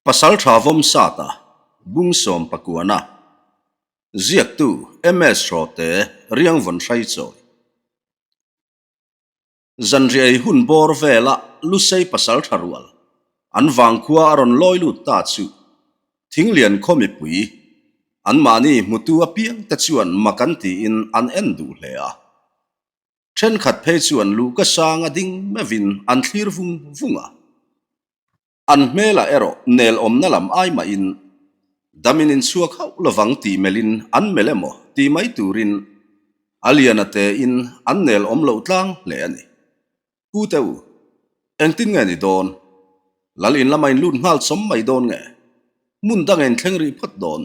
Pasal travom sata bung som pakuana ziak tu ms rote riang von sai choi zanriai hun bor vela lusei pasal tharual an wang khua aron loi lut ta chu thinglian khomi pui an mani mutu apiang ta chuan makanti in an endu hlea then khat phei chuan lu ka sanga ding mevin an thlir vung vunga an mela ero nel om nalam ai ma in daminin suak hau lawang ti melin an melemo ti mai turin alianate in an nel om lo tlang le ani pu teu engtin nge ni don lal in lamain lun ngal som mai don nge mun dangen thlengri phat don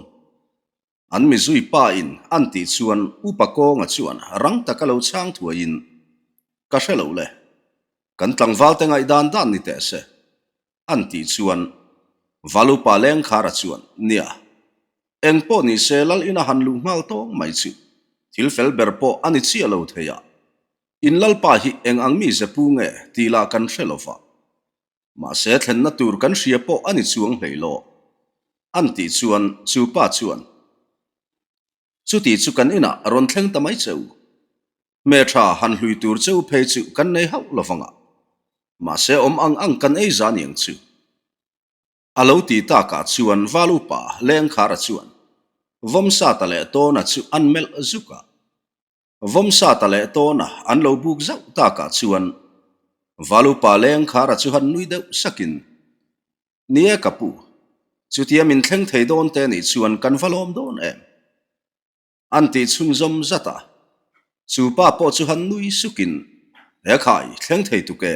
an mi zui pa in an ti chuan upako nga chuan rang takalo chang thua in ka hrelo le kan tlang wal te ngai dan dan ni te se an ti chuan valu pa leng khara chuan nia engpo ni selal ina hanlu ngal to mai chu thil fel berpo ani chi alo theya in lal pa hi eng ang mi ze pu nge tila kan hrelowa ma se thlen na tur kan hria po ani chuang hleilo an ti chuan chu pa chuan chu ti chu kan ina ron thleng tamai cheu me tha han hlui tur cheu phei chu kan nei hau lowanga ma se om ang kan ei za niang chu alo ti ta ka chuan valu pa leng khara chuan vom sa tale to na chu an mel zuka vom sa tale to na an lo buk zau ta ka chuan valu pa leng khara chu han nui deuh sakin nia kapu chu tiamin thleng thei don te ni chuan kan valom don em an ti chun zom zata chu pa po chu han nui sukin he khai thleng thei tu ke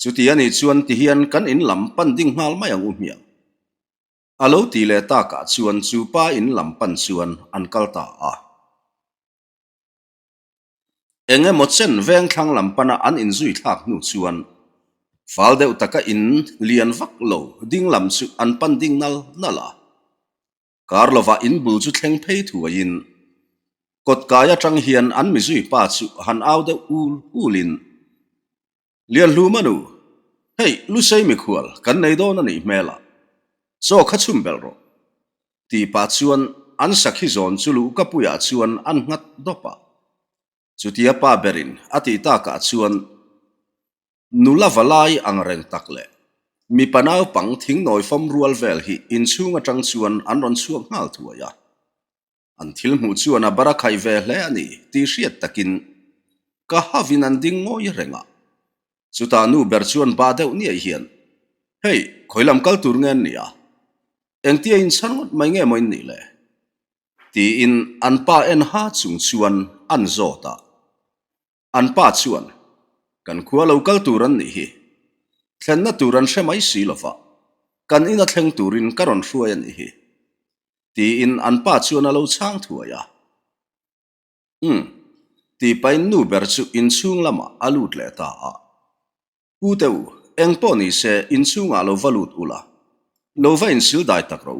chu ti ani chuan ti hian kan in lam pan ding hmal mai ang umia alo ti le ta ka chuan chu pa in lam pan chuan an kalta a enge mochen veng thlang lam pana an in zui thak nu chuan fal deuh taka in lian vak lo ding lam chu an pan ding nal nala karlova in bul chu thleng phei thua in kot kaya tang hian an mi zui pa chu han au de ulin lian lu manu hei lu sei mi khual kan nei don ani mela so khachum belro ti pa chuan an sakhi zon chulu kapuya chuan an ngat dopa chutia pa berin ati ta ka chuan nula valai ang reng takle mi panau pang thing noi fom rual vel hi in chunga tang chuan an ron chuak ngal thuaya an thil mu chuan a barakhai ve hle ani ti hriat takin ka havin an ding ngoi renga chuta nu ber chuan ba deuh ni hian hei khoilam kal tur ngen nia engtia in changot mai nge moin ni le ti in an pa en ha chung chuan an zota an pa chuan kan khua local turan ni hi thlenna turan hремai si lova kan ina thleng turin karon hruai ani hi ti in an pa chuan alo chang thuaya ti pain nu ber chu in chung lama alut le ta a pu teu engpo ni se in chunga lo valut ula lo va in sil dai tak ro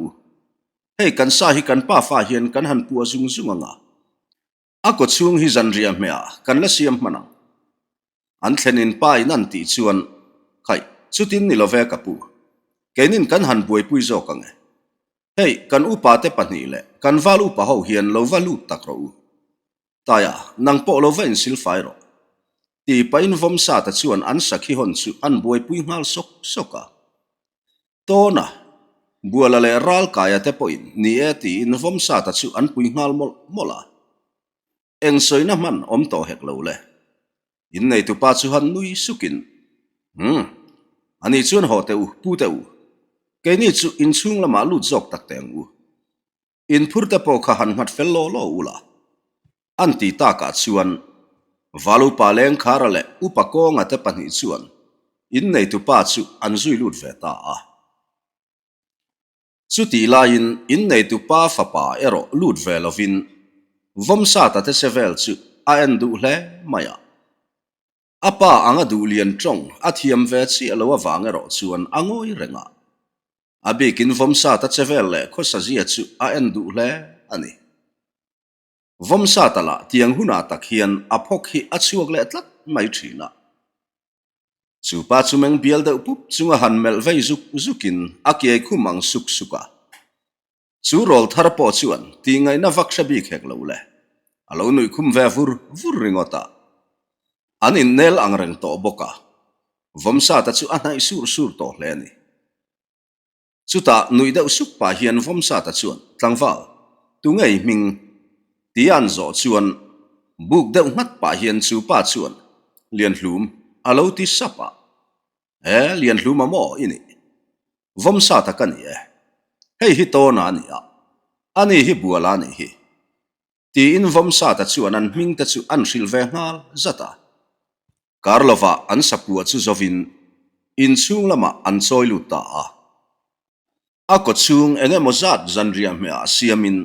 hei kan sa hi kan pa fa hian kan han pu azung zunganga a ko chung hi zanria mea kan la siam manang an thlenin pa in an ti chuan khai chutin ni lo ve kapu kenin kan han buai pui zo kange hei kan upa te pani le kan valu pa ho hian lo valu tak ro taya nang po lo va in sil fai ro ti pain vom sa ta chuan an sakhi hon chu an buai pui ngal sok soka tona buala le ral kaya te poin ni e ti in vom sa ta chu an pui ngal mola eng soina man om to hek lo le in nei tu pa chu han nui sukin ani chuan ho teu pu teu ke ni chu in chung lama lu jok tak teng u in phur te po kha han mat fel lo lo ula an ti ta ka chuan valu pa leng khara le upako nga te pani chuan in nei tu pa chu an zui lut ve ta a chu ti la in nei tu pa fa pa ero lut ve lovin vom sa ta te sevel chu a en du hle maya apa anga du lian tong athiam ve chi alo awang ero chuan angoi renga abikin vom sa ta chevel le khosa zia chu a en du hle ani vom sa tala tiang huna tak hian aphok hi achuak le tlat mai thina chu pa chu meng bial deuh pup chunga han mel vei zuk zukin akiai khumang suk suka chu rol thar po chuan ti ngai na vak shabi khek lo le alo nui khum ve vur ringota an in nel ang reng to boka vomsa ta chu anai sur to hle ni chuta nui deuh suk pa hian vomsa ta chuan tlangwal tu ngei ming tian zo chuan buk deuh ngat pa hian chu pa chuan lian hlum alo ti sapa lian hlum mo ini vomsa ta kan ye hei hi to na ni a ani hi buala ni hi ti in vomsa ta chuan an ming ta chu an hril ve ngal zata Karlova an sapua chu zovin in chung lama an choi lu ta a ko chung enge mozat zanria me a siamin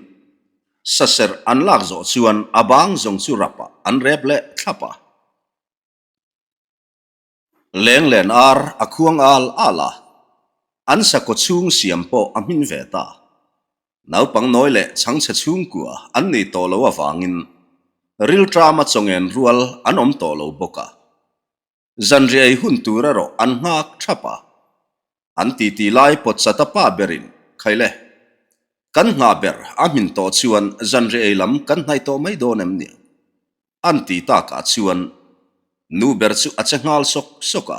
saser an lak zo chuan abang zong chu rapa an rep le thapa leng len ar akhuang al ala an sa ko chung siam po amin ve ta nau pang noi le chang cha chung kwa an ni to lo awangin ril trama chongen rual an om to lo boka zanriai hun tura ro an ngak thapa an ti lai pot satapa berin khaile kan nga ber amin to chuan zanriai lam kan nai to mai do nem ni an ti ta ka chuan nu ber chu achangal soka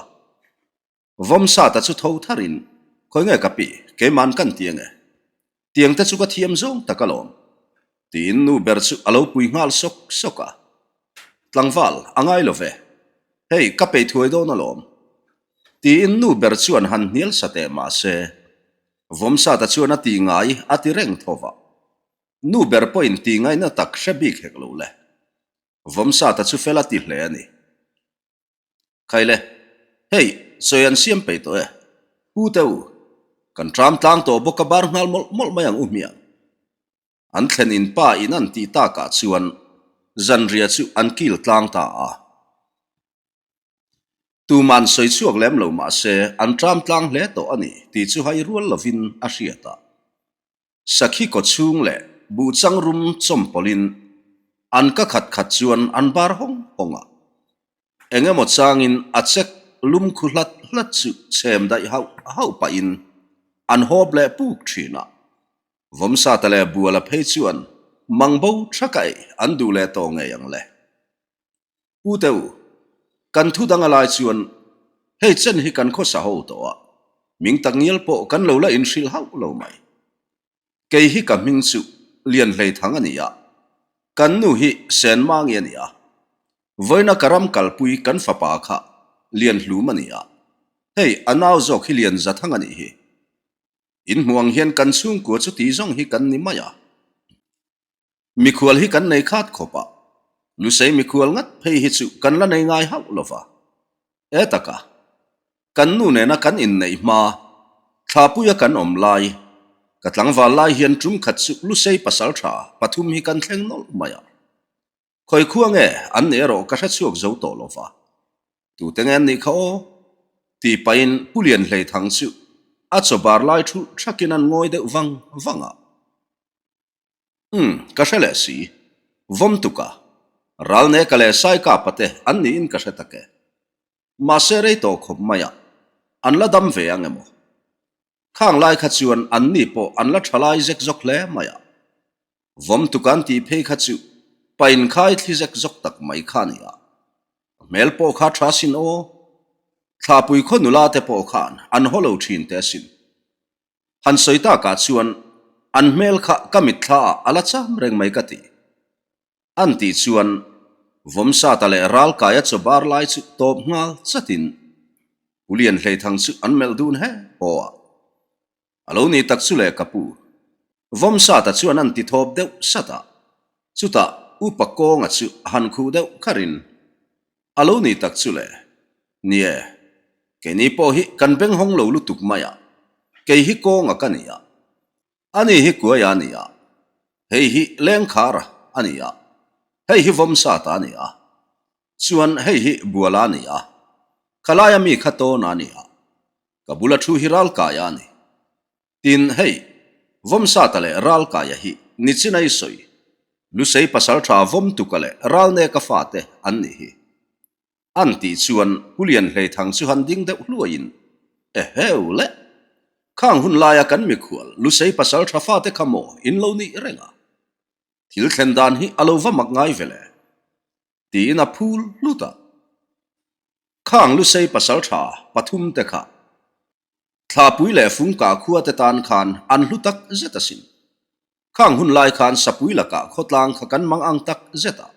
vomsa ta chu tho tharin khoi nge kapi ke man kan tiang ta chu ka thiam zong takalom tin nu ber chu alo pui ngal soka tlangwal angai love hei kape thuai do na lom tin nu ber chuan han nial sate ma se vomsa ta chuan ati ngai ati reng thova nu ber point ti ngai na tak shabi khek lo le vomsa ta chu felati hle ani khaile hei soyan siam pe to pu teu kan tram tlang to boka bar ngal mol mayang umia an thlen in pa in an ti ta ka chuan zanria chu an kil tlang ta tu man soi chuak lem lo ma se an tram tlang hle to ani ti chu hai rual lovin a hriata sakhi ko chung le bu chang rum chom polin an ka khat chuan an bar honga engemaw changin a chek lum khu hlat chu chem dai hau pa in an hob le puk thina vomsa ta le buala phei chuan mangbo thakai an du le to nge yang le pu teu kan thu danga lai chuan hei chen hi kan kho sa ho to ming tangial po kan lo la in hril hau lo mai ke hi ka ming chu lian hlei thang ania kan nu hi sen mang ye nia voina karam kalpui kan fapa kha lian hlum ania hei anaw zok hi lian za thang ani hi in muang hian kan chung ko chu ti zong hi kan ni maya mikhual hi kan nei khat khopa lu sei mikhual ngat phei hi chu kan la nei ngai hau lova etaka kan nu ne na kan in nei ma thapuya kan om lai katlang wal lai hian trum khat chu lu sei pasal tha pathum hi kan thleng nol maya khoi khuange an ne ro ka tha chuak zo to lova tu tengen ni kho ti pain pulian hlei thang chu a chobar lai thu thakin an ngoi de wanga ka shele si vom tuka ral ne kale sai ka pate an ni in ka shetake ma se rei to khop maya an la dam ve angemo khang lai kha chuan an ni po an la thalai zek zok le maya vom tukan ti phei kha chu pain khai thli zek zok tak mai khania mel po kha thasin o thlapui kho nula te po khan an holo thin te sin han soita ka chuan an mel kha kamit thla ala cham reng mai ka ti an ti chuan vomsa ta le ral ka ya chobar lai chu top ngal chatin ulian hlei thang chu an mel dun he po alo ni tak chu le kapu vomsa ta chuan an ti thop deuh sata chuta upakong a chu han khu deuh kharin alo ni tak chu le nie ke ni po hi kan beng hong lo lutuk maya ke hi ko nga kania ani hi ko ya nia hei hi leng khara ania hei hi vomsa ta ania chuan hei hi buala nia khalaya mi khato na nia kabula thu hi ral ka ya ni tin hei vomsa ta le ral ka ya hi nichinai soi lu sei pasal tha vom tu kale ral ne ka fa te an ni hi an ti chuan hulian hlei thang chu han ding deuh hluain heu le khang hun laia kan mi khual lu sei pasal thafa te khamo in lo ni renga thil thlen dan hi alo va mak ngai vele ti na phul luta khang lu sei pasal tha pathum te kha thla pui le fung ka khua te tan khan an hlutak zeta sin khang hun lai khan sapui laka khotlang kha kan mang ang tak zeta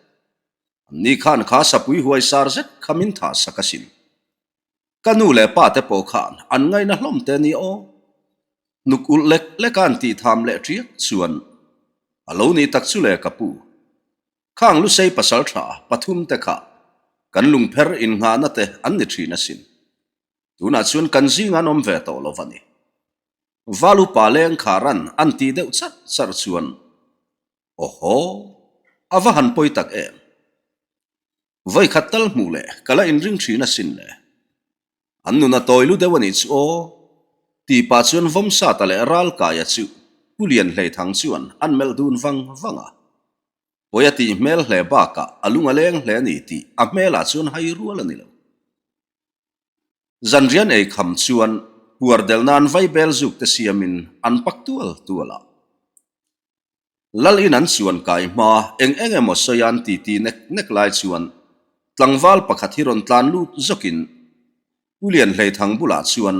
ni khan kha sapui huai sar zet khamin tha sakasin kanu le pa te po khan an ngai na hlom te ni o nuk ul lek le kan ti tham le triak chuan alo ni tak chu le kapu khang lu sei pasal tha pathum te kha kan lung pher in nga na te an ni thina sin tuna chuan kan zinga nom ve to lovani valu paleng kharan an ti deuh chat sar chuan oho ava han poi tak em vai khatal mu le kala in ring thina sin le an nu na toilu dewani chu o ti pa chuan vom sa ta le ral ka ya chu pulian hlei thang chuan an mel dun wanga poya ti mel hle ba ka alunga leng hle ni ti a mela chuan hai rual ani lo zanrian ei kham chuan puardel nan vai bel zuk te siamin an paktual tuala lal in an chuan kai ma eng emo soyan ti ti nek lai chuan tlangwal pakhat hiron tlan lut zokin pulian hlei thang bula chuan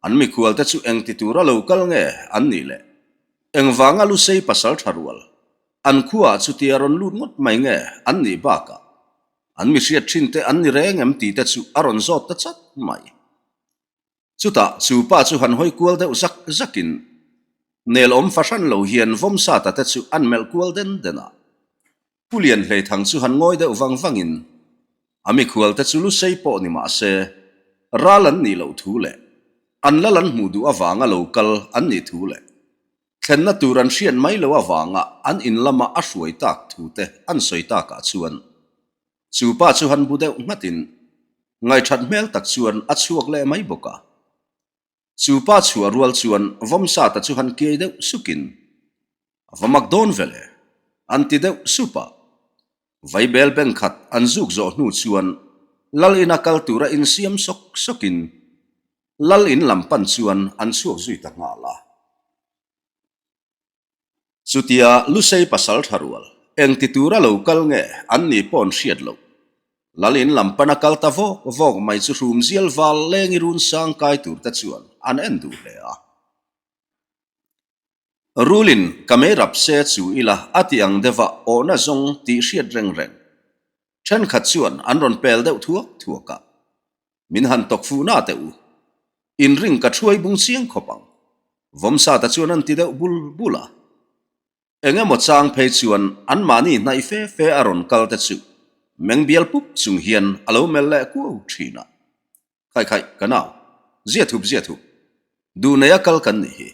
an mi khual te chu eng ti tura local nge an ni le eng wanga lu sei pasal tharual an khuwa chu tiaron lut ngot mai nge an ni ba ka an mi hriat thin te an ni reng em ti te chu aron zot ta chat mai chuta chu pa chu han hoi kual deuh zakin nel om fashan lo hian vom sa ta te chu an mel kual den dena pulian hlei thang chu han ngoi deuh wangin ami khual te chu lu sei po ni ma se ralan ni lo thu le an lalan mu du awanga local an ni thu le thlenna turan hrian mai lo awanga an in lama a hruai tak thu te an soi ta ka chuan chu pa chu han bu deuh ngatin ngai that mel tak chuan a chuak le mai boka chu pa chu rual chuan vom sa ta chu han ke deuh sukin vamak don vele an ti deuh supa vai bel beng khat an zuk zo hnu chuan lal in a kal tura in siam sokin lal in lampan chuan an chuak zui ta nga la chutia lu sei pasal tharual eng ti tura local nge an ni pon hriat lo lalin lampana kal ta vok mai chu rum zial wal leng i run sang kai tur ta chuan an endu le a rulin kamerap se chu ila atiang dewa ona zong ti hriat reng then khat chuan an ron pel deuh thuaka min han tok fu na te u in ring ka thuai bung chiang khopang vom sa ta chuan an ti deuh bula engemaw chang phei chuan an mani nai fe aron kal te chu meng bial pup chung hian alo mel le ku thina khai kanau zia thup du neya kal kan ni hi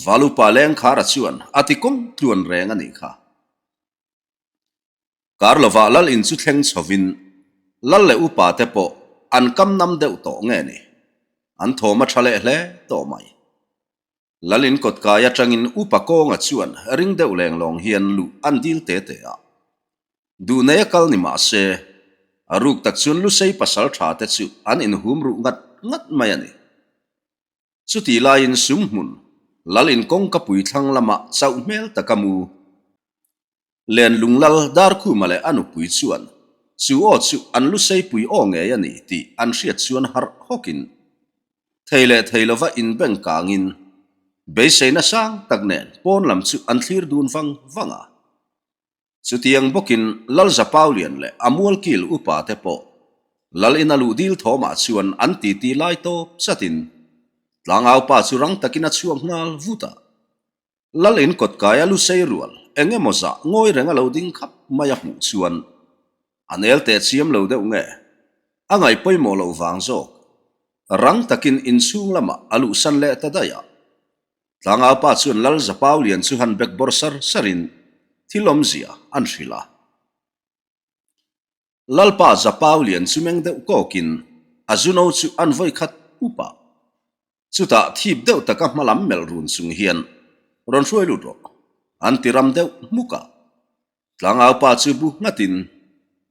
valu paleng khara chuan atikom tuan reng ani kha karlova lal in chu thleng chovin lal le upa te po an kam nam deuh to nge ni an thoma thale hle to mai lalin kot kaya tangin upa ko nga chuan ring deuh leng long hian lu an dil te a du neya kal ni ma se aruk tak chun lu sei pasal tha te chu an in hum ru ngat mai ani chu ti lain sum mun lalin kong ka pui thlang lama chau mel takamu len lunglal dar khu male anu pui chuan chu o chu an lu sei pui o nge ani ti an hriat chuan har hokin theilova in beng kangin beiseina sang taknen pon lam chu an thlir dun wanga chutiang bokin lal zapaulian le amual kil upa te po lal in alu dil thoma chuan an ti lai to chatin tlangau pa churang takina chuang ngal vuta lal in kot kaya lu sei rual engemoza ngoi renga lo ding khap maya hu chuan anel te chiam lo deuh nge angai poimo lo wang zo rang takin in chung lama alu san le ta daya tlangau pa chuan lal zapaulian chu han bek bor sarin thilom zia an hrila lalpa zapaulian chumeng deuh kokin azuno chu an voi khat upa chuta thip deuh taka hmalam mel run chung hian ron hruai lut ro an tiram deuh muka tlangau pa chu bu ngatin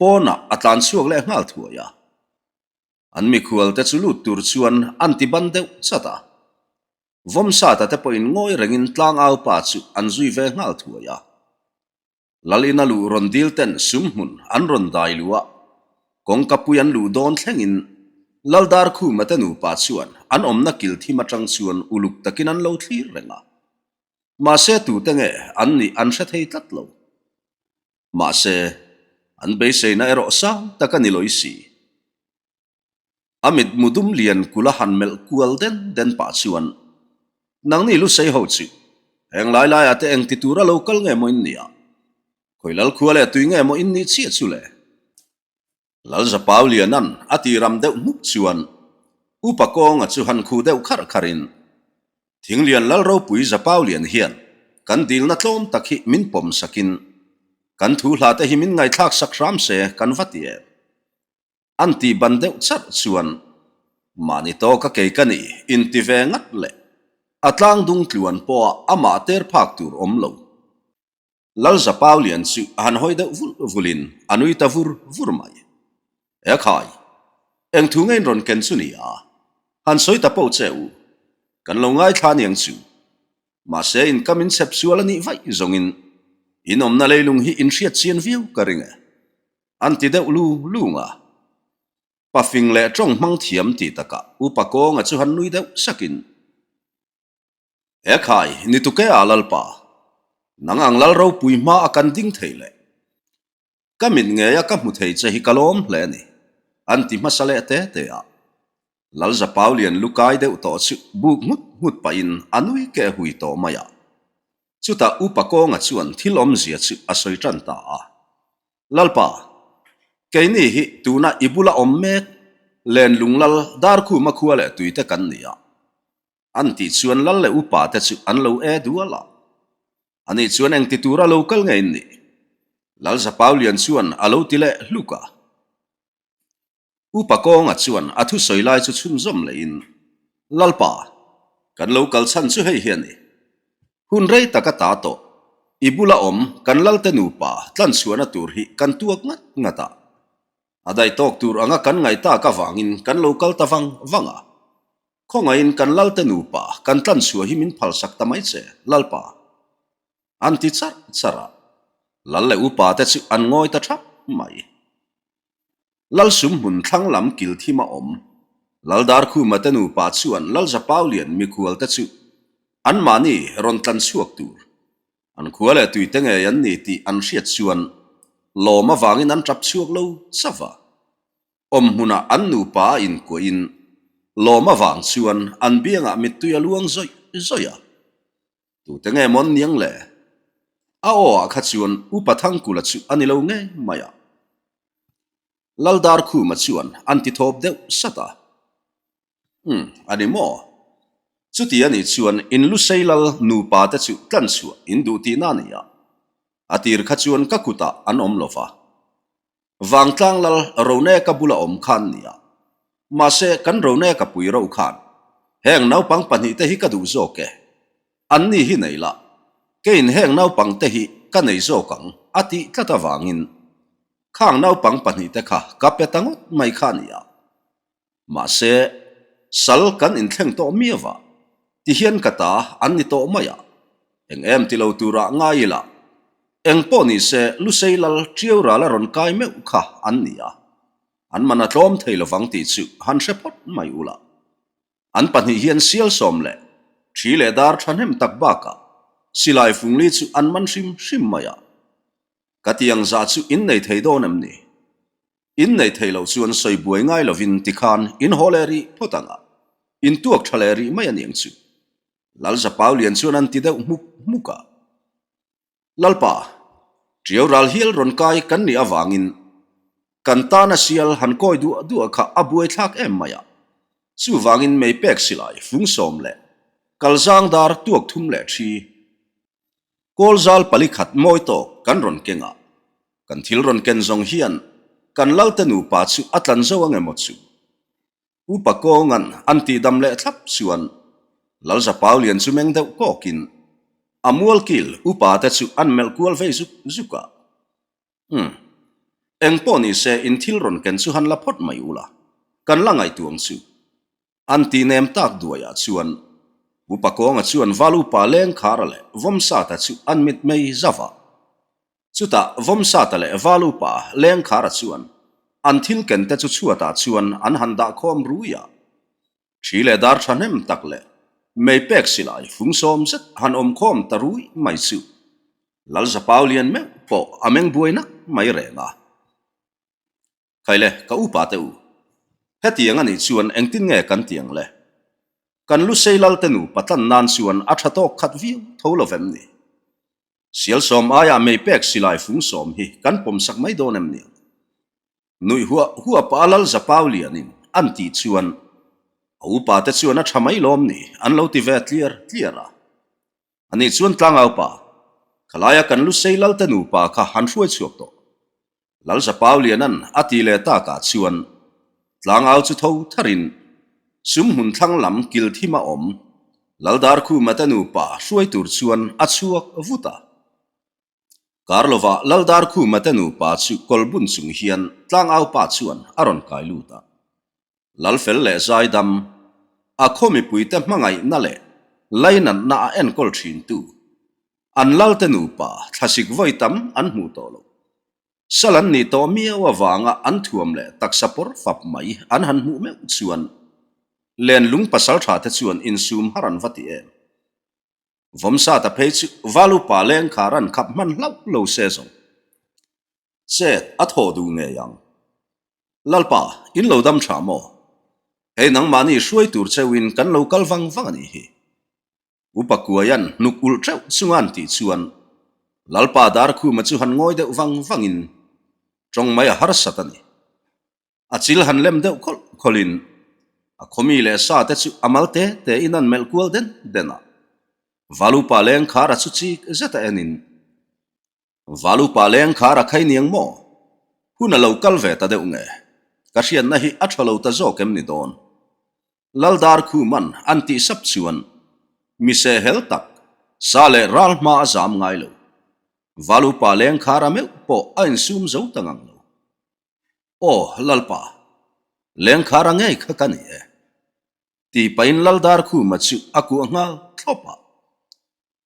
pona atlan chuak le ngal thua ya an mi khual te chu lut tur chuan an ti ban deuh chata vom sa ta te po in ngoi rengin tlang au pa chu an zui ve ngal thua ya lalina lu rondil ten sumhmun an ron dai luwa kong kapuyan lu don thlengin laldar khu matanu pa chuan an omna kil thima tang chuan uluk takin an lo thlir renga ma se tu tenge an ni an hre thei tlat lo ma se an be se na ero sa takani loisi amit mudum lian kula han mel kual den pa chuan nang ni lu sei ho chu heng lai lai ate eng ti tura local nge mo nia koilal khuale tu nge mo inni chi chu le lal za paulian an ati ram deuh muk chuan upakong a chu han khu deuh khar kharin thinglian lal ro pui za paulian hian kan dil na tlom takhi min pom sakin kan thu hla te himin ngai thak sak ram se kan vatie anti bandeu chat chuan mani to ka ke kani inti ve ngat le atlang dung tluan po ama ter phak tur omlo lal za paulian chu han hoi de vulin anui ta vur mai e khai eng thu ngai ron ken chu ni a han soi ta po cheu kan lo ngai thla niang chu ma se in kamin sep sualani vai zongin inom na leilung hi in hriat chian viu karinga anti de lunga pafing le trong mang thiam ti taka upakong a chu han nui de sakin e khai ni tu ke alalpa nangang lal ro pui ma akan ding theile kamin nge ya ka mu thei che hi kalom hle ni anti masale te a lal za paulian lukai de to chu buk mut pa in anui ke hui to maya chuta upakong a chuan thilom zia chu asoi tran ta a lalpa keini hi tuna ibula ommek len lunglal dar khu ma khuale tuite kan nia anti chuan lal le upa te chu an lo e duala ani chuan eng ti tura local ngai ni lal za paulian chuan alo tile luka upakong a chuan athu soilai chu chun zom le in lalpa kan local chan chu hei hian ni hun rei taka ta to ibula om kan lal te nu pa tlan chuan a tur hi kan tuak ngata adai tok tur anga kan ngai ta ka wangin kan local ta wanga khongain kan lal te nu pa kan tlan chua hi min phal sak tamai che lalpa anti chara lal le upa te chu an ngoi ta thap mai lal sum hun thlang lam kil thima om lal dar khu matanu pa chuan lal za paulian mi khual te chu an mani ron tlan chuak tur an khuale tuite nge yan ni ti an hriat chuan loma wangin an trap chuak lo sawa om huna an nu pa in ko in loma wang chuan an bianga mituya luang zoya tu te nge mon niang le a o a kha chuan upathang kula chu ani lo nge maya laldar khu ma chuan an ti thop deuh sata ani mo chuti ani chuan in lu seilal nu pa te chu tlan chu in du ti na nia atir kha chuan ka kuta an om lova wang tlang lal rone ka bula om khan nia ma se kan rone ka pui ro khan heng nau pang pani te hi ka du zo ke an ni hi nei la kein heng nau pang te hi ka nei zo kang ati tlata wangin khang nau pang pani te kha ka pe tangot mai khan nia ma se sal kan in thleng to miawa ti hian kata an ni to maya eng em ti lo tura ngai la eng po ni se lu seilal triura la ron kai me kha an nia an mana tlom theilo wang ti chu han repot mai ula an pani hian sial som le thi le dar thanem tak ba ka silai fungli chu an man sim maya katiang za chu in nei thei do nam ni in nei theilo chuan soi buai ngai lovin ti khan in holeri photanga in tuak thaleri mai aniang chu lal za paulian chuan an ti deuh muka lalpa triural hial ron kai kan ni awangin kan ta na sial han koi du kha abuai thak em maya chu wangin mei pek silai fung som le kalzang dar tuak thum le thi kolzal palikhat moi to kan ron kenga kan thil ron ken zong hian kan lal tanu pa chu atlan zo ange mo chu upakongan anti dam le thlap chuan lal za paulian chu meng deuh kokin amual kil upa te chu an mel kual fe zuka eng poni se in thil ron ken chu han la phot mai ula kan la ngai tuang chu an ti nem tak duaya chuan upakong chuan valu pa leng khara le vom sa ta chu an mit mei zawa chuta vom sa ta le valu pa leng khara chuan an thil ken te chu chuata chuan an handa khom ruya chile dar thanem takle mei pek silai fungsom zet han om khom tarui mai chu lal zapaulian me po ameng buina mai renga khaile ka upa te u hetiang ani chuan engtin nge kan tiang le kan lu seilal tenu patan nan chuan athatok khat viu tholovem ni sial som aya mei pek silai fungsom hi kan pom sak mai donem ni nui huwa palal zapaulianin anti chuan upa te chuan a thamai lom ni an lo ti ve clear ani chuan tlang au pa khalaya kan lu seilal tenu pa kha han hruai chuak to lal zapaulianan ati le ta ka chuan tlang au chu tho tharin sum hun thlang lam kil thima om laldar khu matanu pa hruai tur chuan a chuak vuta karlova laldar khu matanu pa chu kolbun chung hian tlang au pa chuan aron kai luta lalfel le zaidam a khomi puite mangai na le lainan na en kol thin tu an lal tenu pa thasik voitam an mu to lo salan ni to mia wa wanga an thuam le taksapor fap mai an han mu me chuan len lung pasal tha te chuan in sum haran vati em vomsa ta page valu pa leng kharan khap man lau lo se zo set a tho du nge yang lalpa in lo dam tha mo he nang mani hruai tur chewin kan lo kal wang ani hi upakuayan nukul treu chungan ti chuan lalpa dar khu ma chu han ngoi de wangin trong mai har satani achil han lem de kholin a khomi le sa te chu amalte te inan melkual dena valu pa leng khara chu chi zata enin valu pa leng khara khai niang mo huna lo kal ve ta de unge ka hian na hi athalo ta zo kem ni don laldar khu man anti sap chuan mi se hel tak sale ral ma azam ngai lo valu pa leng khara me po ain sum zo tangang lo o lalpa leng khara ngai kha kan e ti pain laldar khu ma chu aku ngal thopa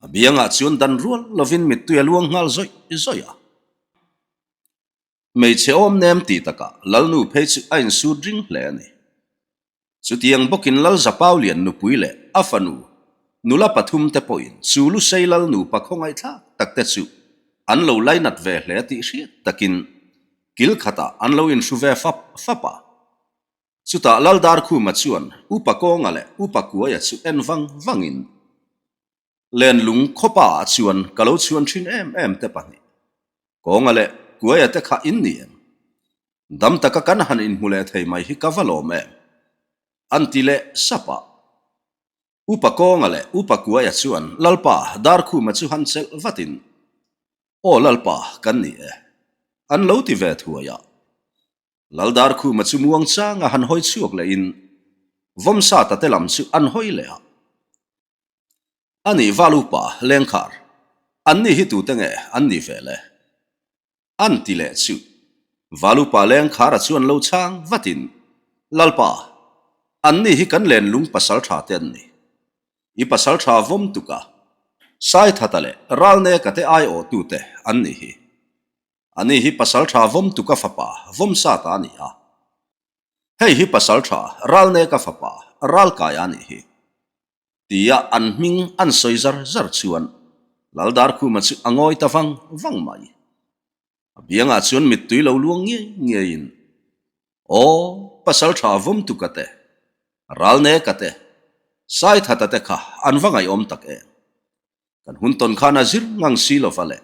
abianga chuan dan rual lovin mit tu luang ngal zoya mei che om nem ti taka lalnu phei chu ain su dring hle ani chu tiang bokin lal zapaulian nu puile afanu nula pathum te poin chulu seilal nu pakhongai tha takte chu an lo lainat ve hle ti hriat takin kil khata an lo in shuve fapa chuta laldar khu ma chuan upakong ale upakuaya chu en wangin len lung khopa chuan kalo chuan thin em te pani kong ale kuaya te kha in ni em dam taka kan han in mule thei mai hi kavalom em antile sapa upakong ale upakuaya chuan lalpa dar khu ma chu han chel vatin o lalpa kan ni e an lo ti ve thuaya laldar khu ma chu muang chang a han hoi chuak le in vomsa ta te lam chu an hoi le a ani valupa lengkhar anni hi tu tenge anni vele anti le chu valupa lengkhar a chuan lo chang vatin lalpa anni hi kan len lung pasal tha ten ni I pasal tha vom tuka sai thatale ralne kate ai o tu te anni hi pasal tha vom tuka fapa vom sa ta ni a hei hi pasal tha ralne ka fapa ral ka ya ni hi tia an ming an soizar zar chuan laldar khu ma chu angoi ta wang mai bianga chuan mit tui lo luang nge in o pasal tha vom tukate ralne kate sai thata te kha an wangai om tak e kan hun ton khana zir ngang silo fale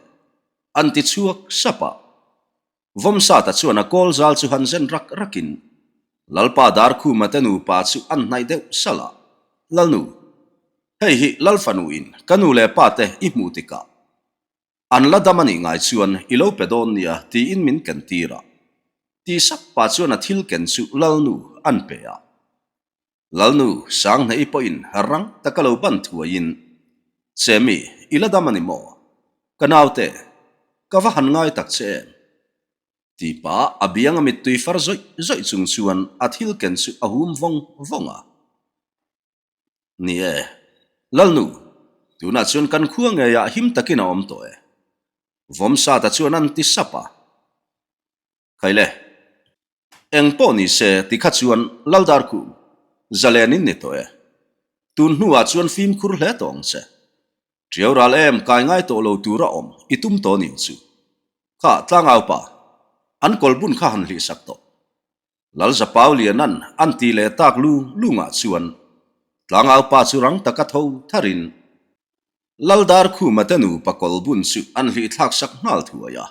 anti chuak sapa vom sa ta chuan a kol zal chu han zen rakin lalpa dar khu matenu pa chu an nai de sala lalnu hei hi lalfanu in kanu le pa te I mutika an la damani ngai chuan ilo pedon nia ti in min kan tira ti sak pa chuan a thil ken chu lalnu an pe a lalnu sang na ipoin harang takalo ban thuain chemi ila damani mo kanaute kawa han ngai tak che ti pa abiang amit tui far zoi chung chuan athil ken chu ahum vonga ni e lalnu tuna chuan kan khuang nge ya him takin om to e vom sa ta chuan an ti sapa khaile eng po ni se ti kha chuan laldar ku zalenin ni to e tun hnuwa chuan phim khur hle tong che triau ral em kai ngai to lo tura om itum to ning chu kha tlangau pa an kolbun kha han li sak to lal za paulian an ti le tak lunga chuan tlangau pa churang takatho tharin laldar khu matanu pa kolbun chu an li thak sak hnal thuaya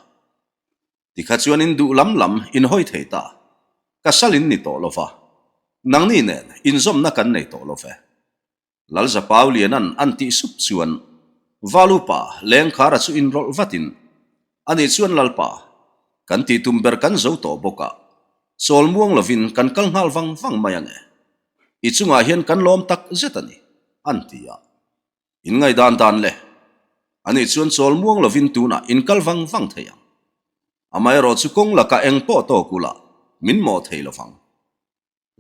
tikha chuan in du lam in hoi theita ka salin ni to lova nang ni nen in zom na kan nei to love lal za paulian an ti sup chuan valupa leng khara chu in rol vatin ani chuan lalpa kan ti tumber kan zo to boka sol muang lovin kan kal ngal wang mayange ichunga hian kan lom tak zetani antia in ngai dan le ani chuan sol muang lovin tuna in kal wang thaya amai ro chu kong laka eng po to kula min mo theilovang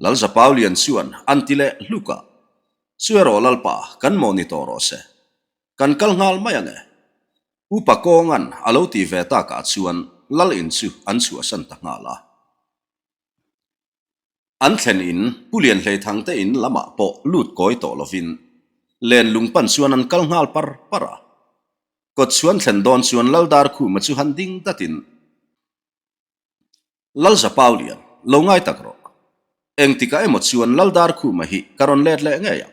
lal za paulian chuan antile luka suero lalpa kan monitoro se kan kal ngal mayange upa kongan alo ti ve ta ka chuan lal in chu an chu san ta ngala an thlen in pulian hlei thang te in lama po lut koi to lovin len lungpan chuan an kal ngal para kot chuan thlen don chuan laldar khu ma chu han ding tatin lal za paulian lo ngai takro eng tika emo chuan laldar khu ma hi karon let le nge ya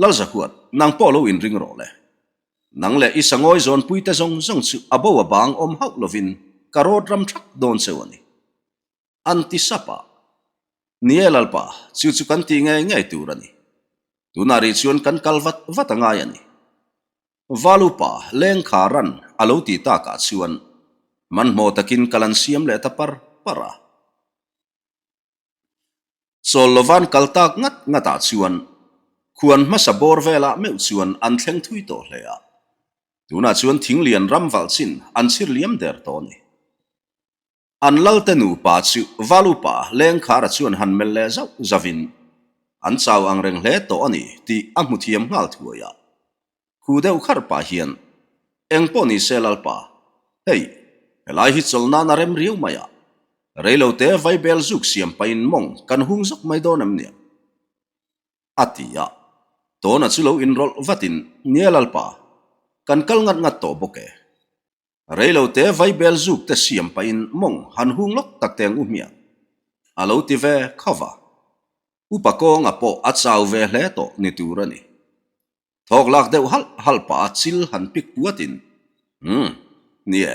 lal za huat nang po lo in ring ro le nang le isangoi zon puite zong chu abo bang om hau lovin karot ram thak don sewani anti sapa nielalpa chu kan ti ngai turani tunari chuan kan kalvat vatanga yani valupa leng kharan alo ti ta ka chuan man mo takin kalan siam le tapar para solovan kaltak ngata chuan khuan masa bor vela meu chuan an thleng thui to hlea tuna chuan thinglian ramwal chin an chhir liam der to ni an laltenu pa chu valupa leng khara chuan han mel le zavin an chaw ang reng hle to ani ti amuthiam ngal thuaya khu deuh khar pa hian eng poni selal pa hei helai hi cholna na rem riu maya reilo te vai bel zuk siam pain mong kan hung zok mai donam nia atia to na chulo in rol vatin nielal pa kan kal ngat to boke reilo te vai bel zuk te siam pain mong han hung lok tak teng umia alo ti ve khova upako nga po achaw ve hle to ni turani thok lak deuh hal pa chil han pik puatin nie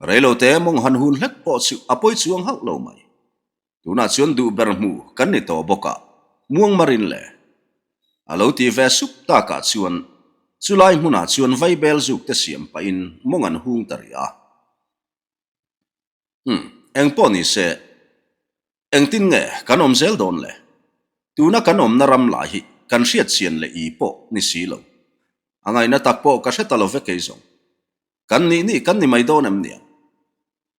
reilo te mong han hun hlek po chu apoi chuang hau lo mai tuna chuan du ber mu kan ni to boka muang marin le alo ti ve sup ta ka chuan chulai hmuna chuan vai bel zuk te siam pa in mong an hung taria eng poni se eng tin nge kan om zel don le tuna kan om na ram la hi kan riat sian le i po ni silo angai na tak po ka setalo ve keizong kan ni mai don em nia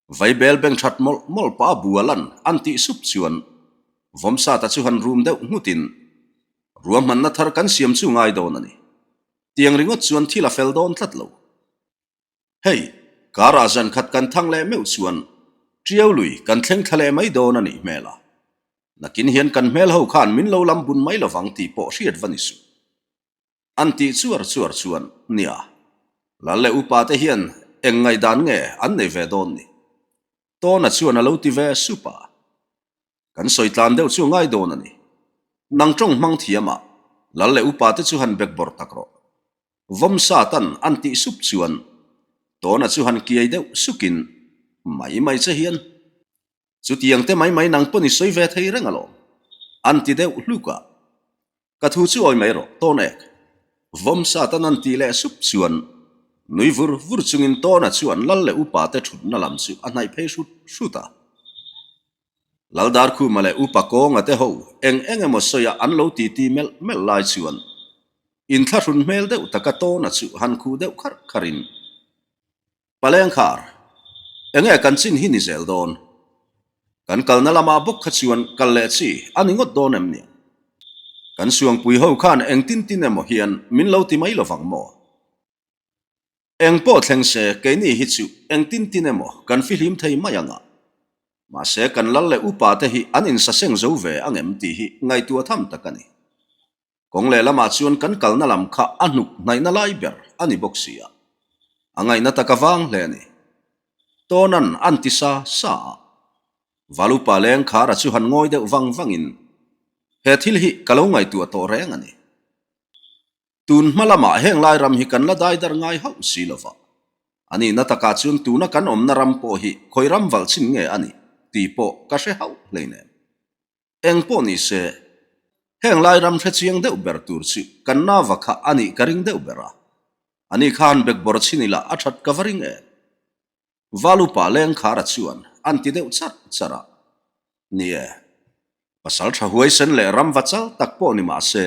vai bel beng that mol pa bualan anti sup chuan vom sa ta chu han room deuh hmutin ruam man na thar kan siam chu ngai don ani tiang ringot chuan thila fel don tlatlo hei kara zan khat kan thang le meu chuan triau lui kan thleng thale mai don ani mela nakin hian kan mel ho khan min lo lam bun mai lawang ti po riat vanisu anti chuar chuan nia lalle upa te hian eng ngai dan nge an nei ve don ni to na chuan alo ti ve supa kan soitlan deuh chu ngai don ani nang tong mang thiama lalle upa te chu han bek bor takro vom satan anti sup chuan to na chu han kiai deuh sukin mai che hian chu tiang te mai nang poni soi ve thei rengalo anti deuh luka ka thu chu oi mai ro to nek vom satan anti le sup chuan nui vur chungin to na chuan lalle upa te thut na lam chu anai phei shuta laldar khu male upa ko nga te ho eng emo soya an lo ti mel lai chuan in thla run mel deuh taka to na chu han khu deuh kharin paleng khar enge kan chin hi ni zel don kan kal na lama bok kha chuan kal le chi ani ngot don em ni kan suang pui ho khan eng tin tin emo hian min lo ti mai lo wang mo eng po thleng se ke ni hi chu eng tin tin emo kan fi hlim thei mai anga ma se kan lal le upa te hi an in sa seng zo ve angem ti hi ngai tu tham takani kong le lama chuan kan kal na lam kha anuk nai na lai ber ani boxia angai na takawang le ni tonan antisa sa valu paleng khara chu han ngoi de wang wangin he thil hi kalo ngai tu to reng ani tun malama heng lai ram hi kan la dai dar ngai hau silova ani na taka chun tu na kan om na ram po hi khoiram wal chin nge ani ti po ka she hau leine eng po ni se heng lai ram the chiang de ber tur chu kan na wakha ani karing de bera ani khan bek bor chinila athat covering e valu pa leng khara chuan anti de chat chara nie pasal tha huai sen le ram wachal tak po ni ma se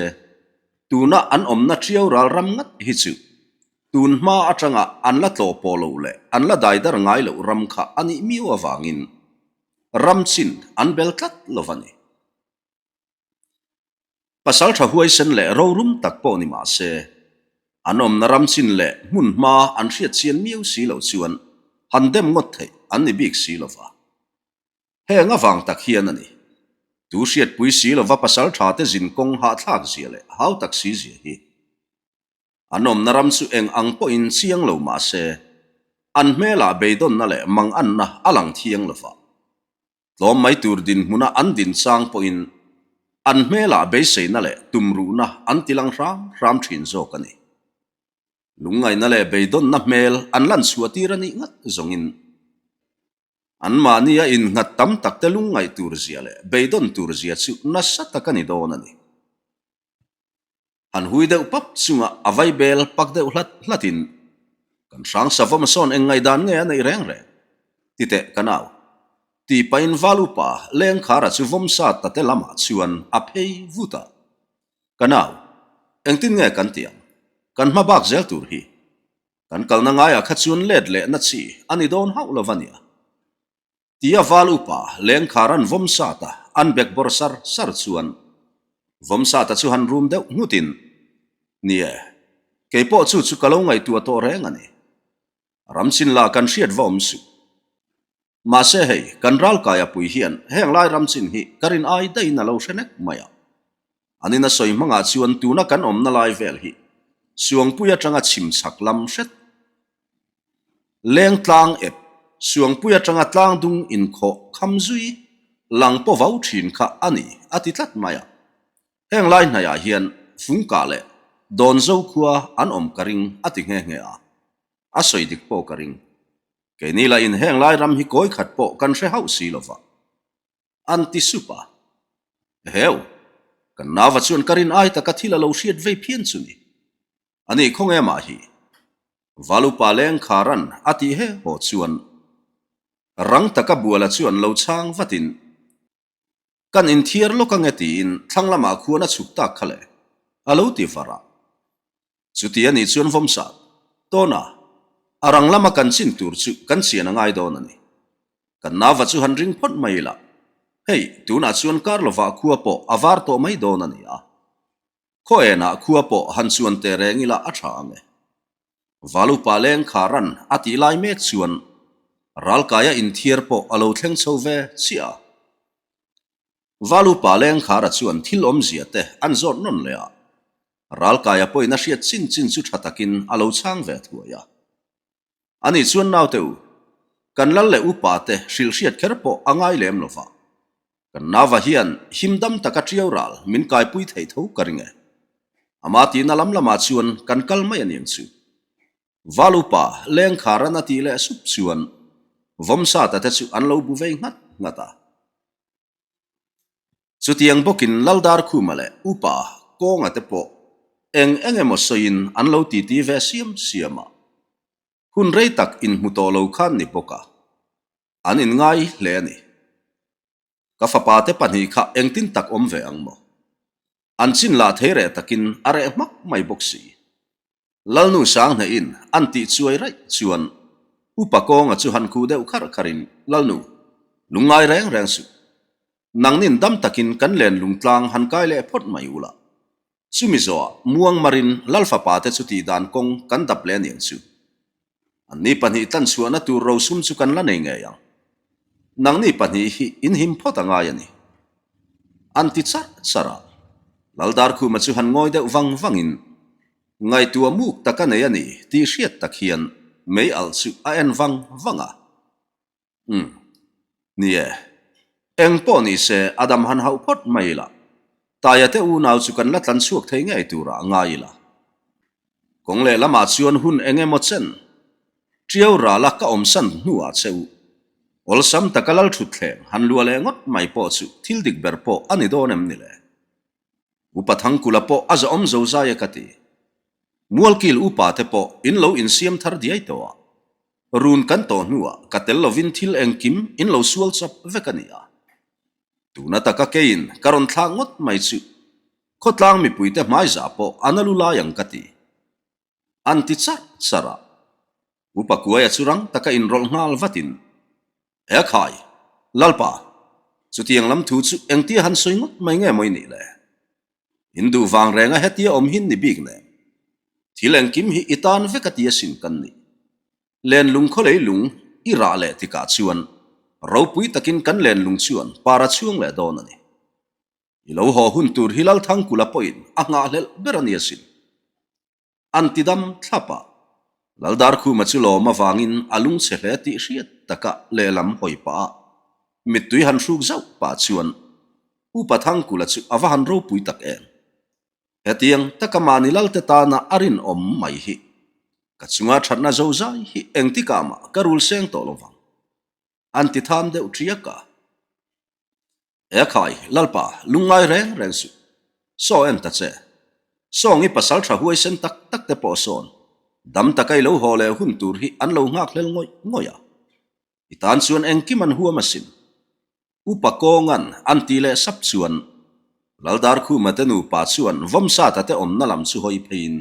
tuna an om na triau ral ram ngat hi chu tun ma atanga an la tlo polo le an la dai dar ngai lo ram kha ani miwa wangin ram chin an bel kat lovani pasal tha huai sen le ro rum tak po ni ma se anom na ram chin le mun ma an riat chian miu si lo chuan han dem ngot thei an ni bik si lova he nga wang tak hian ani tu riat pui si lova pasal tha te jin kong ha thak zia le hau tak si zia hi anom na ram chu eng ang po in chiang lo ma se an mela beidon na le mang an na alang thiang lova tlom mai tur din muna an din chang po in an mela be sei na le tumru na an tilang ram thin zo kani lungai na le beidon na mel an lan suatirani ngat zongin an mania in ngat tam tak te lungai tur zia le beidon tur zia chu na satakani donani han hui deuh pap chunga avai bel pak deuh hlatin kan sang savom son engai dan nge nei reng re tite kanau ti pain valupa leng khara chu vom sa ta te lama chuan a phei vuta kanau engtin nge kan tiang kan ma bak zel tur hi kan kal na ngaya khachun let le na chi ani don hau lovania tia valupa leng kharan vom sa ta an bek bor sar chuan vom sa ta chu han room deuh ngutin nie ke po chu kalo ngai tu to reng ani ramchin la kan riat vom su ma se hei kan ral kaya pui hian heng lai ramchin hi karin ai dai na lo hrenek maya ani na soi manga chuan tu na kan om na lai vel hi suang puya tanga chim chak lam hret leng tlang ep suang puya tanga tlang dung in kho khamzui lang po vau thin kha ani atitlat maya heng lai na ya hian fung ka le don zo khua an om karing ati nge nge a soi dik po karing ke ni la in heng lai ram hi koi khat po kan hre hau si lova anti supa heu kan nawa chuan karin ai ta kathila lo hriat ve phian chuni ani khong ema hi valu paleng kharan ati he ho chuan rang taka buala chuan lo chang vatin kan in thiar lo ka ngeti in thanglama khuana chukta khale alo ti fara chuti ani chuan vom sa tona arang lama kan chin tur chu kan chian angai don ani kan nawa chu han ring phot mai la hei tuna chuan karlova khua po avar to mai don ani a khoena khua po han chuan te rengila a tha ange valu paleng kharan ati lai mek chuan ral kaya in thiar po alo thleng chove chia valu paleng khara chuan thil om zia te an zot non le a ral kaya po ina hriat chin chu thatakin alo chang ve thuaya ani chuan nau teu kan lal le upa te hril hriat kher po angai lem lova kan nawa hian himdam taka triau ral min kai pui thei tho karinge amati na lam lama chuan kan kal mai aniang chu valupa leng kharana ti le sup chuan vomsa ta te chu an lo bu ve ngata chutiang bokin laldar khumale upa konga te po emo soin an lo ti ve siama hun rei tak in muto lo khan ni boka an in ngai le ani ka fapa te pani kha engtin tak om ve angmo an chin la there takin are mak mai boksi lalnu sang na in anti chuai rai chuan upakong at suhan ku deu khar kharin lalnu lungai reng reng su nang nin dam takin kan len lungtlang han kai le phot mai ula sumizo muang marin lalfa pa te chuti dan kong kan dap len yen su anni pani tan suana tu ro sum chu kan la nei nge yang nang ni pani hi in him phot anga yani anti char chara laldar khu ma chu han ngoi de wang wangin ngai tu amuk takane yani ti hriat takhian mei al chu a en wang wanga nie eng po ni se adam han hau phot mai la taya te u nau chu kan la tlan suak thei ngai tura ngai la kong le lama chuan hun enge mo chen triau ra la ka om san nuwa cheu ol sam takalal thu thleng han lua le ngot mai po chu thil dik ber po ani donem ni le upathang kula po az om zo za ya kati mualkil upa te po in lo in siam thar diai to run kan to nuwa katel lovin thil engkim in lo sual chap vekania tuna taka kein karon thangot mai chu khotlang mi puite mai za po analu la yang kati anti char sara upakuaya churang taka in rol ngal vatin e khai lalpa chutiang lam thu chu engti han soingot mai nge moi ni le hindu wang renga hetia om hin ni big ne thileng kim hi itan vekatia sin kan ni len lung kholei lung ira le tika chuan ro pui takin kan len lung chuan para chuang le don ani ilo ho hun tur hilal thang kula poin anga lel berania sin antidam thlapa laldar khu machulo mawangin alung chehle ti hriat taka lelam hoipa mitui han ruk zau pa chuan upathang kula chu awahan ro pui tak em hetiang takamani lalte ta na arin om mai hi kachunga thatna zo zai hi engti kama karul seng to lowang anti tham de utriaka e khai lalpa lungai reng reng su so em ta che songi pasal tha huai sen tak tak te po son dam takai lo hole hun tur hi an lo ngak lel ngoi ngoya itan chuan engkim an huam asin upakongan anti le sap chuan laldar khu matenu pa chuan vomsa ta te om nalam chu hoi phein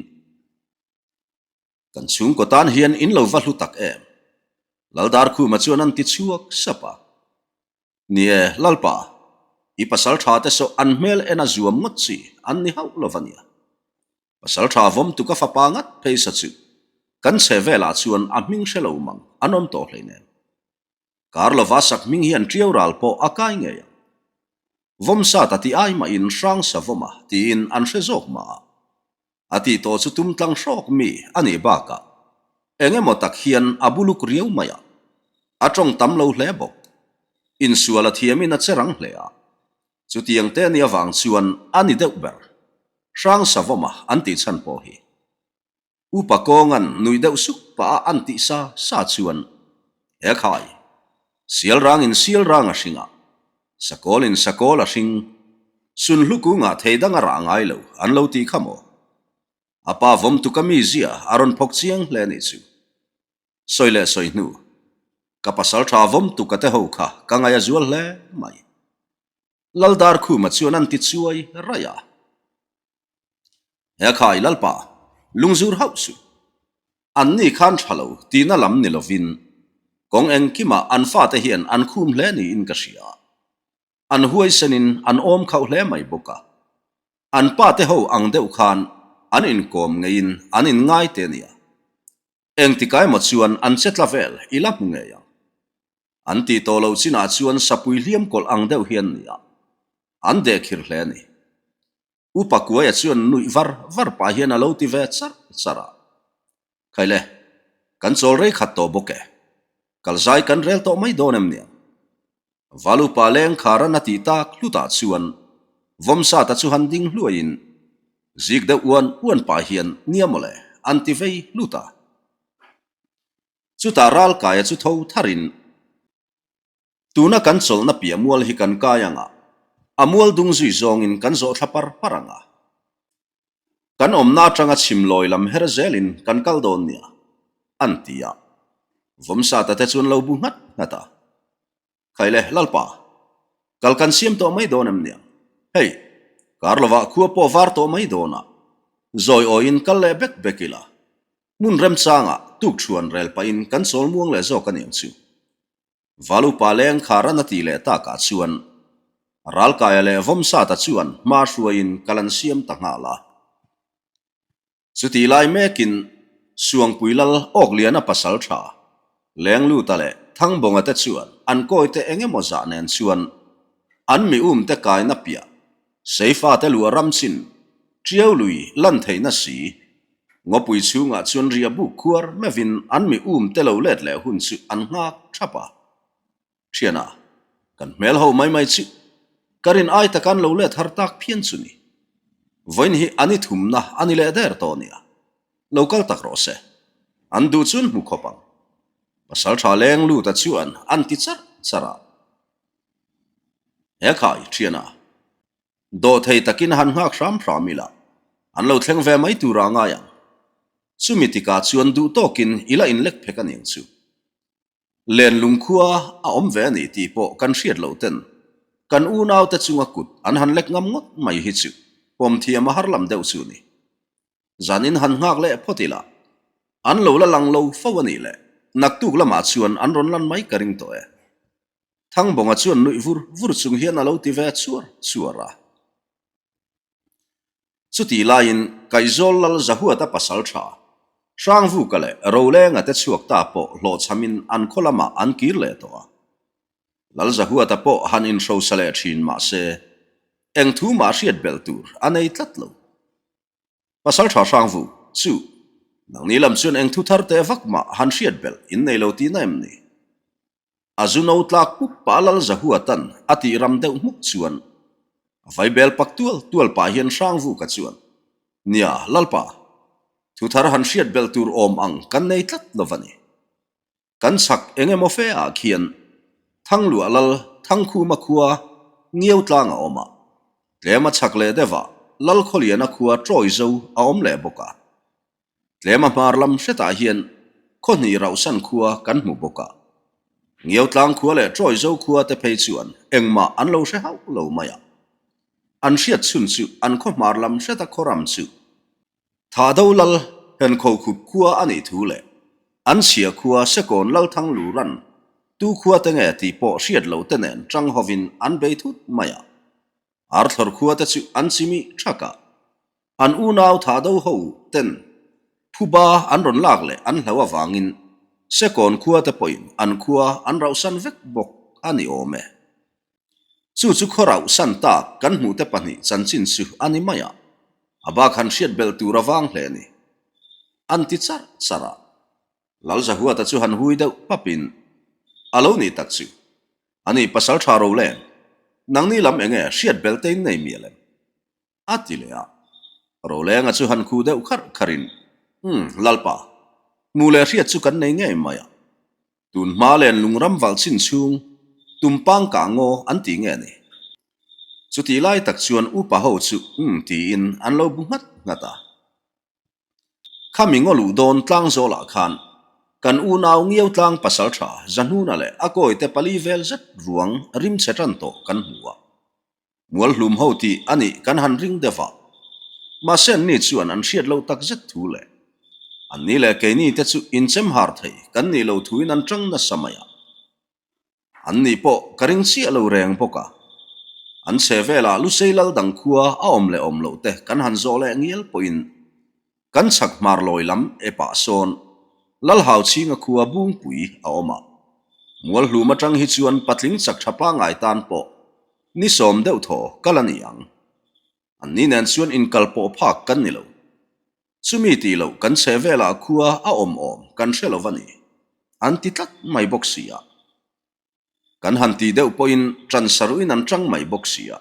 kan chung ko tan hian in lo va hlu tak em laldar khu ma chuan an ti chuak sapa nie lalpa I pasal tha te so an mel ena zuam ngot chi an ni hau lovania pasal tha vom tu ka fa pangat pheisa chu kan che vela chuan a ming shelo mang anom to hleinen karlo vasak ming hian triaural po akai nge vom sa ta ti ai ma in rang sa voma ti in an rezok ma ati to chu tum tlang shok mi ani baka enge motak hian abuluk riau maya atong tam lo hlebo in suala thiamin a cherang hlea chu tiang te ni awang chuan ani deuber rang sa voma anti chan po hi upakongan nui deuh suk pa anti sa chuan e khai sial rang in sial rang a hringa sakol in sakol a hring sun hluku nga theidanga rangai lo an lo ti khamo apa vom tu kami zia aron phok chiang hle ni chu soile soinu kapasal tha vom tu kate ho kha kangaya zual hle mai laldar khu ma chuan an ti chuai raya he khai lalpa lungzur hausu an ni khan thalo tina lam ni lovin kong eng kima an fa te hian an khum hle ni in ka ria an huai senin an om khau hle mai boka an pa te ho ang deuh khan an in kom ngein an in ngai te nia eng ti kai mo chuan an chetla vel ilap nge ya an ti to lo china chuan sapui hliam kol ang deuh hian nia an de khir hle ni upakua ya chuan nui var pa hian alo ti ve chara khaile kan chol rei khat to boke kalzai kan rel to mai donem nia valu pa leng khara na ti ta kluta chuan vomsa ta chu handing hluain zik de uan pa hian niamole anti vei luta chu ta ral kaya chu tho tharin tuna kan chol na pia mual hi kan kayanga amual dung zui zong in kan zo thlapar paranga kan omna tanga chimloi lam herzelin kan kaldon nia antia vomsa ta te chun lo bu ngata khaile lalpa kalkan siam to mai donem nia hey karlova khua po var to mai dona zoi oin kalle bekila mun rem changa tuk chuan rel pa in kan sol muang le zo kan eng chu valu pa leng khara na ti le ta ka chuan ral kaya le vom sa ta chuan ma ruain kalan siam ta nga la chuti lai mekin suang puilal ok liana pasal tha leng lu ta le thang bonga te chuan an koi te enge mo za nen chuan an mi te kai na pia seifa te lu ram chin triau lui lan thei na si ngopui chunga chuan ria bu khuar mevin an mi te lo let le hun chu an ngak thapa chiana kan mel ho mai chu karin ai ta kan lo let har tak phian chu ni voin hi ani thum na ani le der to nia local tak ro se an du chun mu khopang pasal tha leng lu ta chuan an ti char chara he khai chiana do thei takin han ngak ram pramila an lo thleng ve mai tu ra nga yang sumitika chuan du tokin ila in lek phekan eng chu len lungkhua a om ve ni ti po kan hriat lo ten kan u naw te chunga kut an han lek ngam ngot mai hi chu pom thiam har lam deuh chu ni zanin han ngak le photila an lo la lang lo fawani le naktuk lama chuan an ron lan mai karing to e thang bonga chuan nui vur chung hian alo ti ve chuara chuti lain kaizol lal zahua ta pasal tha sang vu kale roleng ate chuak ta po lo chamin an kholama an kir le to lal zahua ta po han in ro sale thin ma se eng thu ma hriat bel tur anei tlat lo pasal tha sang vu chu nang ni lam chuan eng thu thar te vak ma han hriat bel in nei lo ti naim ni azuno tlak pu palal zahua tan ati ram deuh muk chuan vai bel pak tual pa hian sang vu ka chuan nia lalpa thu thar han hriat bel tur om ang kan nei tlat lovani kan sak engemaw fe a khian thang lu alal thang khu ma khuwa ngieu tlang a oma tlema chak le dewa lal kholiana khuwa troi zo a om le boka tlema mar lam hreta hian khoni rausan khuwa kan mu boka ngieu tlang khuwa le troi zo khuwa te phei chuan engma an lo hre hau lo maya an hriat chun chu an kho mar lam hreta khoram chu tha do lal hen kho khup khuwa ani thu le an chia khuwa sekon lal thang lu ran tu khuwa te nge ti po hriat lo te nen tang hovin an be thut maya ar thor khuwa te chu an chimi thaka an u naw tha do ho ten phuba an ron lak le an hlawa wangin sekon khuwa te poin an khuwa an rausan vek bok ani ome chu khorau san ta kan mu te pani chanchin su ani maya aba khan hriat bel tur awang hle ni an ti chara lal zahua ta chu han hui deuh papin alo ni tak chu ani pasal tha ro le nang ni lam enge hriat bel te nei mielem atilea ro le nga chu han khu deuh kharin lalpa mule hriat chu kan nei nge maya tun ma len lungram wal chin chung tumpang ka ngo an ti nge ni chuti lai tak chuan upa ho chu ti in an lo bungat ngata khamingo lu don tlang zo la khan kan u naw ngieu tlang pasal tha zanhu na le akoi te pali vel zat ruang rim chetan to kan huwa mual hlum ho ti ani kan han ring dewa ma sen ni chuan an hriat lo tak zat thu le an ni le ke ni te chu in chem har thei kan ni lo thuin an tang na samaya an ni po karing chi alo reng poka an sevela lu seilal dang khuwa a om lo te kan han zo le ngiel poin kan chak mar loi lam e pa son lal hau chinga khuwa bung pui a oma mual hluma tang hi chuan patling chak thapa ngai tan po ni som deuh tho kalaniang an ni nen chuan in kalpo phak kan ni lo chumi ti lo kan sevela khuwa a om kan hrelovani an ti tlat mai boxia kan han ti deuh poin transaruin an tang mai boxia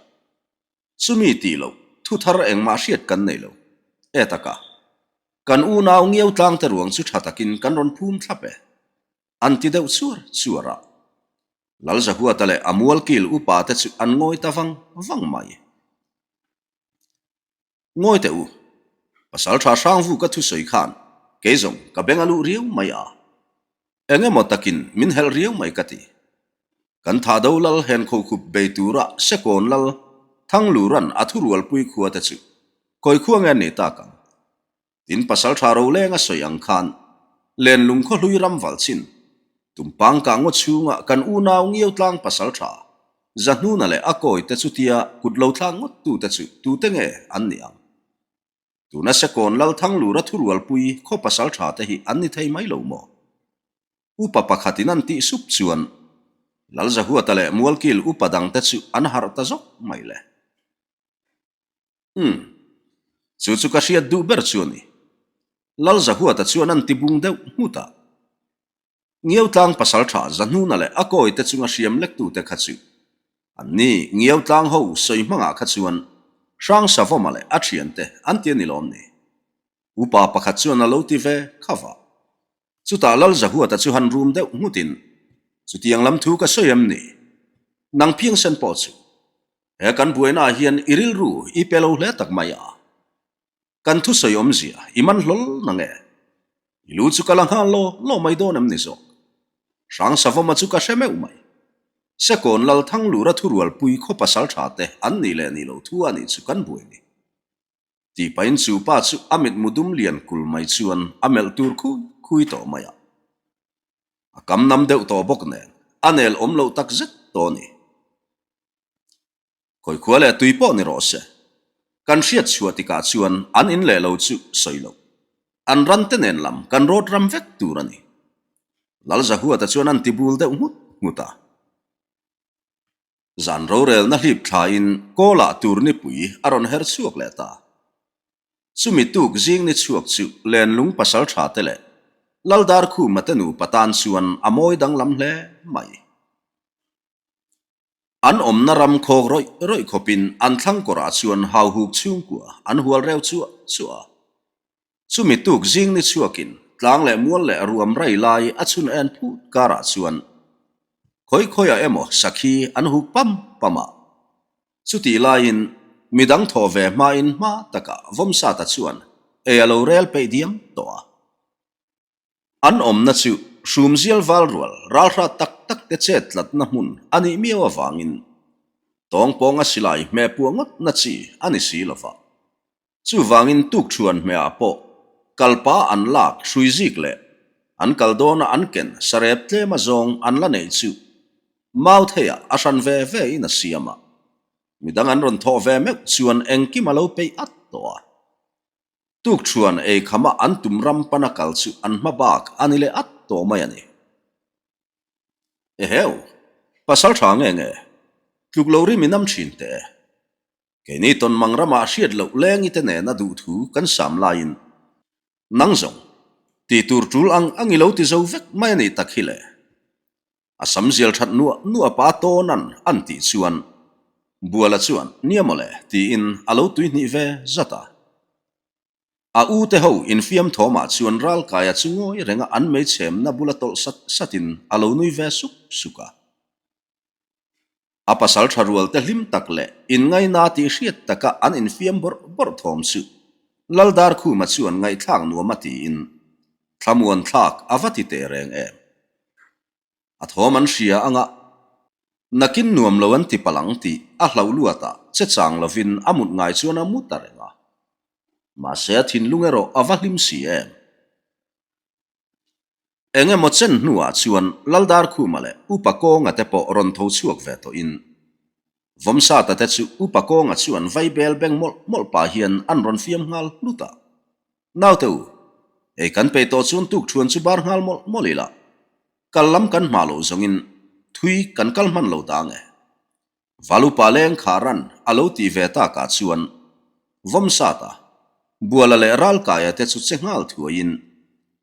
chumi ti lo thu thar engma hriat kan nei lo etaka kan u naw ngieu tlang te ruang chu thatakin kan ron phum thlape an ti deuh chuara lal zahua tale amual kil upa te chu an ngoi ta wang mai ngoi te u pasal tha sang vu ka thu soi khan ke zong ka bengalu riu mai a enge motakin min hel riu mai kati kan tha do lal hen kho khup be tura sekon lal thang luran athurual pui khuwa te chu koi khuang an ni ta kang tin pasal tharo lenga soyang khan len lung kho hlui ram walchin tumpang ka ngo chunga kan unaw ngiau tlang pasal tha zahnu na le akoi te chutia kutlo thlang ngot tu te chu tu te nge an niang tu na se kon lal thang lu ra thurual pui kho pasal tha te hi an ni thei mai lo mo upa pakhatinan ti sup chuan lal zahua tale mualkil upadang te chu an har ta zok mai le chu chu ka hriat du ber chuani lal zahua ta chuan an tibung deuh muta ngiau tlang pasal tha zahnu na le akoi te chunga hriam lek tu te kha chu anni ngiau tlang ho soi manga kha chuan sang savoma le athian te an ti ni lom ni upa pakhat chuan a lo ti ve khawa chuta lal zahua ta chu han room deuh mutin chutiang lam thu ka soyam ni nang phiang sen po chu he kan buena hian iril ru I pelo hle tak maya kan thu soyom zia iman hlol nange ilu chu kalang han lo mai donam ni zo sang savoma chu ka sheme umai sekon lal thang lura thurual pui kho pasal thate an ni le ni lo thu ani chu kan bueni ti pain chu pa chu amit mudum lian kul mai chuan amel tur khui to maya akam nam deuh to bok ne anel omlo tak zet to ni khoi khuale tuipo ni ro se kan hriat chuati ka chuan an in le lo chu soilo an ran te nen lam kan rod ram vek turani lal zahua ta chuan an tibul deuh muta zan ro rel na hlip tha in kola tur ni pui aron her chuak le ta chumi tuk jing ni chuak chu len lung pasal tha te le laldar khu matanu patan chuan amoi dang lam hle mai an om na ram khok roi khopin an thlang kora chuan hau huk chung kwa an hual reu chua chumi tuk jing ni chuakin tlang le mual le ruam rai lai achun en phu kara chuan khoi a emo sakhi an huk pama chuti lain midang tho ve ma in ma taka vomsa ta chuan e alo rel pe diam to an om na chu shum zial wal rual ral ra tak te chet lat na mun ani miawa wangin tong ponga silai me puangot na chi ani silova chu wangin tuk chuan me apo kalpa an lak suizik le an kaldona an ken sarep tle ma zong an la nei chu mau theya asan ve ina siama midang an ron tho ve me chuan engki malo pe at to tuk chuan e khama an tumram panakal chu an mabak anile at to mayani eheu pasal thang nge tluklori minam thin te keni ton mangrama hriat lo leng ite ne na du thu kan sam lain nangzong ti tur tul angilo ti zo vek mai ni takhile asam zial that nu pa to nan an ti chuan buala chuan niamole ti in alo tui ni ve zata a u te ho in fiam thoma chuan ral kaya chungoi renga an mei chem na bulatol satin alo nui ve suka apasal tharual te hlim takle in ngai na ti hriat taka an in fiam bor thom su laldar khu ma chuan ngai thlang nu mati in thlamuan thlak avati te reng em athoman hria anga nakin nuam loan ti palang ti a hlauluata che chang lovin amut ngai chuan amutarenga ma se thin lungero avahlim si em enge mochen nuwa chuan laldar khu male upako nga te po ron tho chuak ve to in vomsa ta te chu upako nga chuan vaibel beng mol pa hian an ron fiam ngal luta naw te e kan pe to chun tuk thuan chu bar ngal molila kalam kan malo zongin thui kan kalman lo dange valu paleng kharan alo ti veta ka chuan vomsa ta buala le ral kaya te chu chengal thuin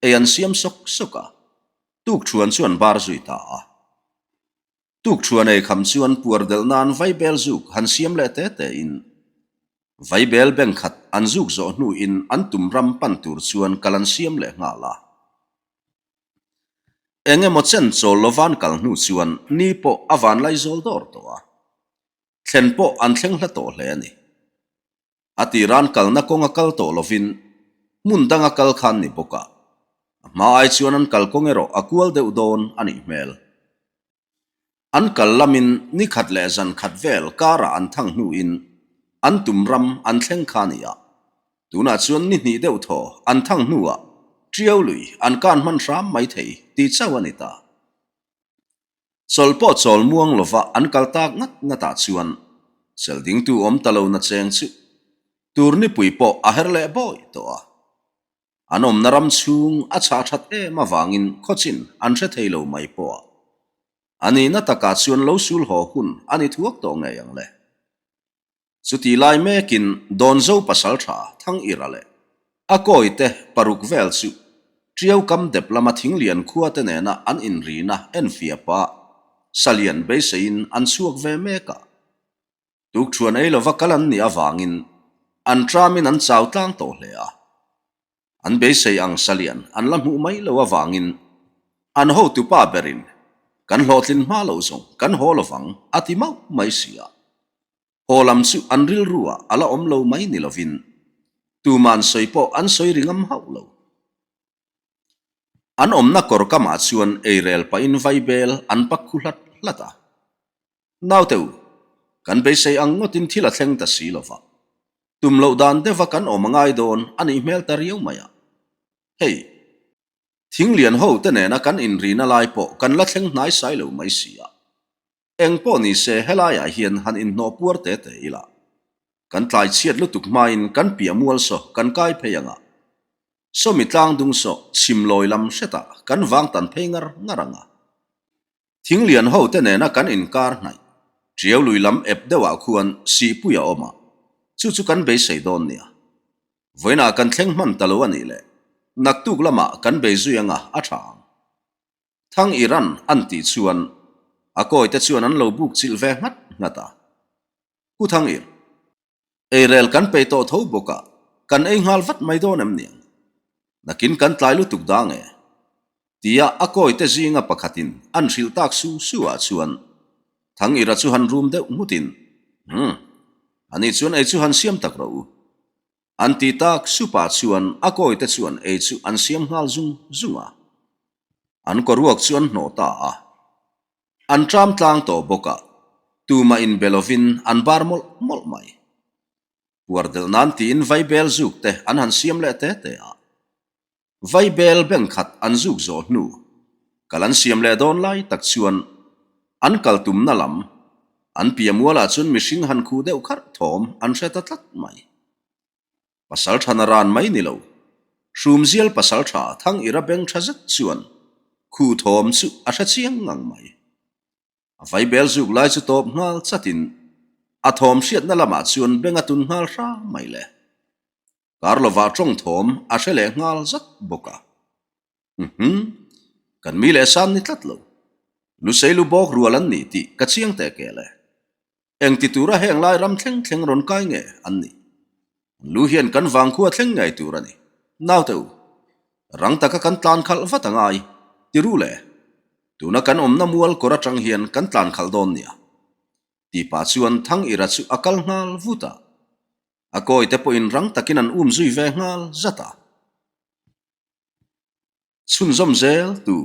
e an siam soka tuk chuan bar zui ta tuk chuan e kham chuan puar del nan vaibel zuk han siam le te in vaibel beng khat an zuk zo nu in an tum ram pan tur chuan kalan siam le ngala enge mochen chol lovan kal nu chuan ni po avan lai zol dor to thlen po an thleng hla to hle ani ati ran kal na konga kal to lovin mun danga kal khan ni boka ma ai chuan an kal kongero akwal deuh don ani mel an kal lamin ni khat le zan khat vel kara an thang nu in an tumram an thleng khania tuna chuan ni hni deuh thaw an thang hnuah triau lui an kan man ram mai thei ti chau anita solpo chol muang lova an kaltak ngat ngata chuan selding tu om talo na cheng chu turni puipo a herle boy to a anom naram chung a cha that e ma wangin khochin an the theilo mai po ani na taka chuan lo sul ho hun ani thuak to nge yang le chuti lai mekin donzo pasal tha thang irale a koi te paruk vel chu triau kam dep lama thing lian khuwa te ne na an in ri na en fia pa salian be sein an suak ve meka tuk chuan ei lova kalan ni awangin an tramin an chau tlang to hle a an be sei ang salian an lam hu mai lo awangin an ho tu pa berin kan hlotlin ma lo zong kan ho lovang ati mau mai sia holam chu an ril ruwa ala om lo mai ni lovin tu man soipo an soi ringam hau lo an om na kor kama chuan eirel pa in vai bel an pakhulat lata nau teu kan be sei ang ngotin thila thleng ta si lova tum lo dan deva kan om ngai don ani mel tariu maya hey thing lian ho te ne na kan in ri na lai po kan la thleng nai sai lo mai sia eng po ni se helaya hian han in no puar te te ila kan tlai chiat lu tuk main kan pia mual so kan kai pheyanga so mitlang dung so chim loi lam seta kan wang tan phengar ngaranga thing lian ho te ne na kan in kar nai triau lui lam ep dewa khuan si puya oma chu chu kan be sei don nia voina kan thleng man talo ani le naktuk lama kan be zuyanga a thang thang iran anti chuan akoi te chuan an lo buk chil ve ngat ngata ku thang ir eirel kan pe to tho boka kan ei ngal vat mai don em niang nakin kan tlai lu tuk dang e tia akoi te zinga pakhatin an hril tak su suwa chuan thang ira chu han room de mutin ani chuan ei chu han siam tak ro anti tak supa chuan akoi te chuan ei chu an siam ngal zunga an koruak chuan no ta a an tram tlang to boka tuma in belovin an barmol mol mai puardel nan ti in vai bel zuk te an han siam le te te a vai bel beng khat an zuk zo nu kalan siam le don lai tak chuan an kaltum na lam an piamuala chun mishing han khu deuh khar thom an hreta tlat mai pasal thana ran mai ni lo shum zial pasal tha thang ira beng thazat chuan khu thom chu a hra chiang ngang mai a vai bel zuk lai chu top ngal chatin a thom hriat na lama chuan beng atun ngal ra mai le karlova tong thom a hrele ngal zat boka kan mi le san ni tlat lo lu sei lu bok rualan ni ti ka chiang te kele eng ti tura heng lai ram thleng ron kai nge an ni lu hian kan wang khuwa thleng ngai turani nau teu rang taka kan tlan khal vatangai ti ru le tuna kan om na mual kora tang hian kan tlan khal don nia ti pa chuan thang ira chu akal ngal vuta akoi te po in rang takin an zui ve ngal zata chun zom zel tu